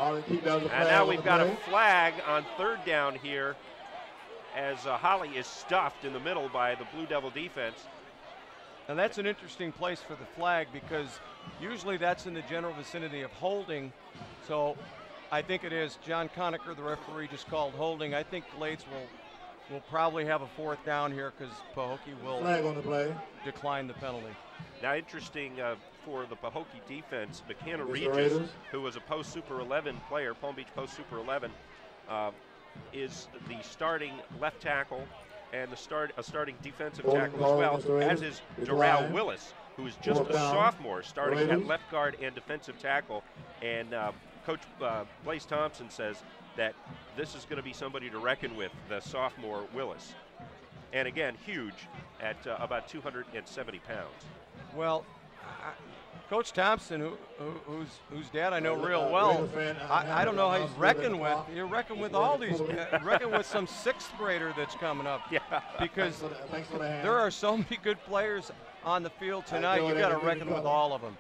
And now we've got a flag on third down here as Holly is stuffed in the middle by the Blue Devil defense. And that's an interesting place for the flag because usually that's in the general vicinity of holding. So I think it is. John Conacher, the referee, just called holding. I think Glades will probably have a fourth down here because Pahokee will flag on the play. Decline the penalty. Now interesting for the Pahokee defense, McKenna Regis, who was a post Super 11 player, Palm Beach post Super 11, is the starting left tackle and a starting defensive tackle as well, as is Darrell Willis, who is just a sophomore, starting at left guard and defensive tackle. And Coach Blaise Thompson says that this is going to be somebody to reckon with, the sophomore Willis. And again, huge at about 270 pounds. Well, Coach Thompson, whose dad I know real well, I don't know how he's reckoned with. You reckon with all these, reckon with some sixth grader that's coming up. Yeah. Because there are so many good players on the field tonight. You got to reckon with all of them.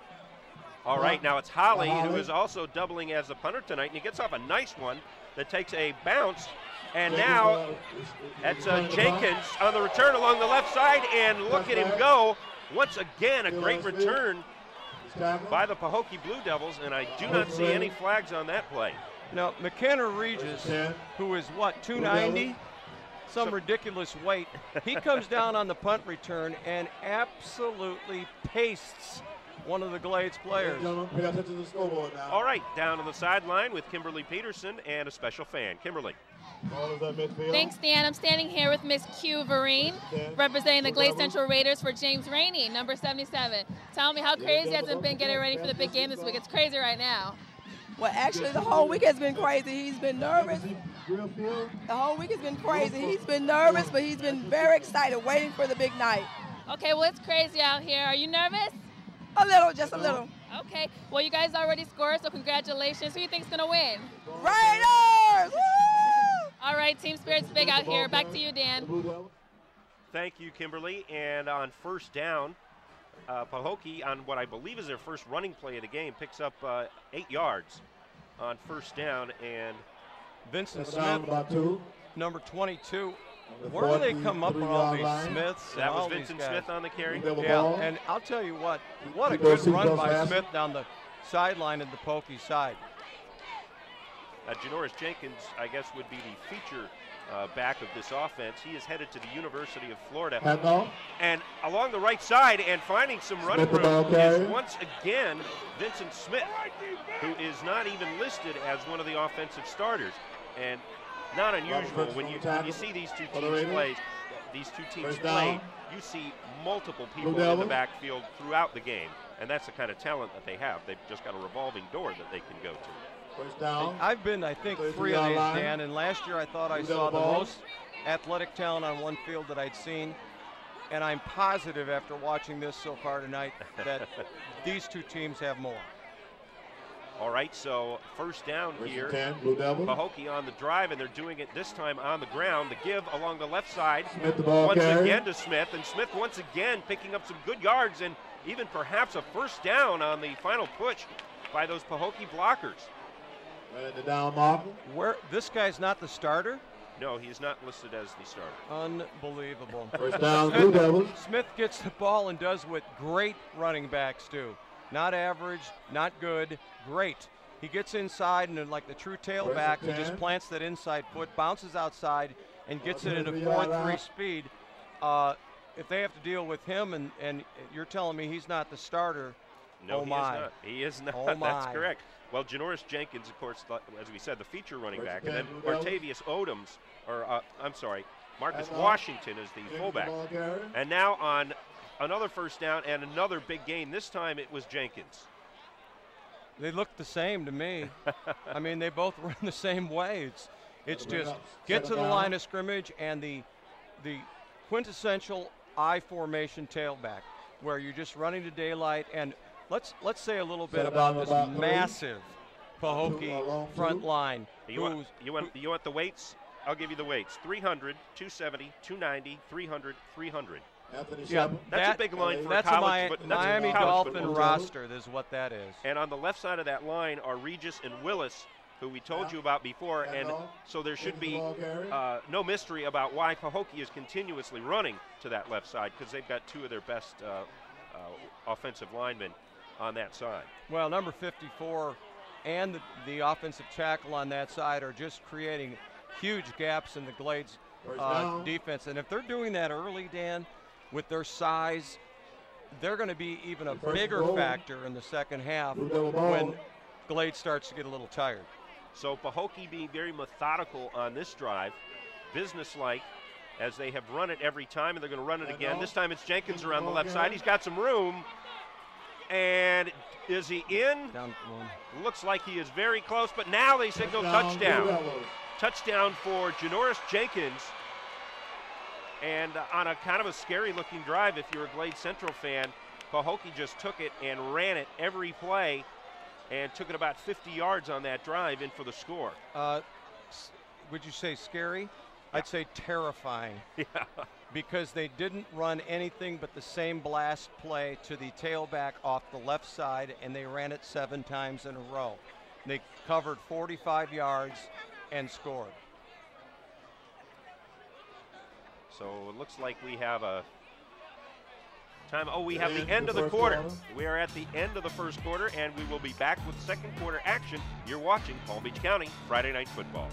All right, now it's Holly, who is also doubling as a punter tonight, and he gets off a nice one that takes a bounce. And now that's Jenkins on the return along the left side, and look at him go. Once again, a great return by the Pahokee Blue Devils, and I do not see any flags on that play. Now, McKenna Regis, who is what, 290? Some ridiculous weight. He comes down on the punt return and absolutely pastes one of the Glades players. All right, down on the sideline with Kimberly Peterson and a special fan. Kimberly. Thanks, Dan. I'm standing here with Miss Q Vereen, representing the Glades Central Raiders for James Rainey, number 77. Tell me, how crazy has it been getting ready for the big game this week? It's crazy right now. Well, actually, the whole week has been crazy. He's been nervous. The whole week has been crazy. He's been nervous, but he's been very excited, waiting for the big night. Okay, well, it's crazy out here. Are you nervous? A little, just a little. Okay, well, you guys already scored, so congratulations. Who do you think's going to win? Raiders! Woo! All right, team spirit's big out here. Back to you, Dan. Thank you, Kimberly. And on first down, Pahokee, on what I believe is their first running play of the game, picks up 8 yards on first down. And Vincent Smith, number 22. Where do they come up with all these Smiths? That was Vincent Smith on the carry? Yeah, and I'll tell you what a good run by Smith down the sideline of the Pahokee side. Janoris Jenkins, I guess, would be the feature back of this offense. He is headed to the University of Florida. And along the right side and finding some running room is once again Vincent Smith, who is not even listed as one of the offensive starters. And not unusual when you see these two teams play, you see multiple people in the backfield throughout the game. And that's the kind of talent that they have. They've just got a revolving door that they can go to. I've been, I think, 3 of these, Dan, and last year I thought I saw the most athletic talent on one field that I'd seen, and I'm positive after watching this so far tonight that these two teams have more. All right, so first down here, Pahokee on the drive, and they're doing it this time on the ground. The give along the left side, once again to Smith, and Smith once again picking up some good yards and even perhaps a first down on the final push by those Pahokee blockers. The down marker. Where this guy's not the starter? No, he is not listed as the starter. Unbelievable. First down, Blue Devils. Smith gets the ball and does what great running backs do. Not average, not good, great. He gets inside and like the true tailback, he just plants that inside foot, bounces outside, and gets it at a 4.3 speed. If they have to deal with him and you're telling me he's not the starter, no, he is not. Oh That's correct. Well, Janoris Jenkins, of course, as we said, the feature running back, and then Martavius Odoms, Marcus Washington is the fullback. And now on another first down and another big gain. This time it was Jenkins. They look the same to me. I mean, they both run the same way. It's just get to the line of scrimmage and the quintessential I formation tailback, where you're just running to daylight. And let's say a little bit about this massive Pahokee front line. You want the weights? I'll give you the weights. 300, 270, 290, 300, 300. Yeah, that's a big line for that's a college. That's Miami Dolphin roster is what that is. And on the left side of that line are Regis and Willis, who we told you about before, and so there should be no mystery about why Pahokee is continuously running to that left side, because they've got two of their best offensive linemen on that side. Well, number 54 and the offensive tackle on that side are just creating huge gaps in the Glades defense. And if they're doing that early, Dan, with their size, they're going to be even a bigger factor in the second half when Glade starts to get a little tired. So Pahokee being very methodical on this drive, businesslike, as they have run it every time, and they're going to run it again. This time it's Jenkins around the left side. He's got some room. And is he in? Down one. Looks like he is very close, but now they signal touchdown. Touchdown for Janoris Jenkins. And on a kind of a scary looking drive, if you're a Glade Central fan, Pahokee just took it and ran it every play and took it about 50 yards on that drive in for the score. Would you say scary? Yeah. I'd say terrifying. Yeah. Because they didn't run anything but the same blast play to the tailback off the left side, and they ran it 7 times in a row. They covered 45 yards and scored. So it looks like we have a time. Oh, we have the end of the quarter. We are at the end of the first quarter, and we will be back with second quarter action. You're watching Palm Beach County Friday Night Football.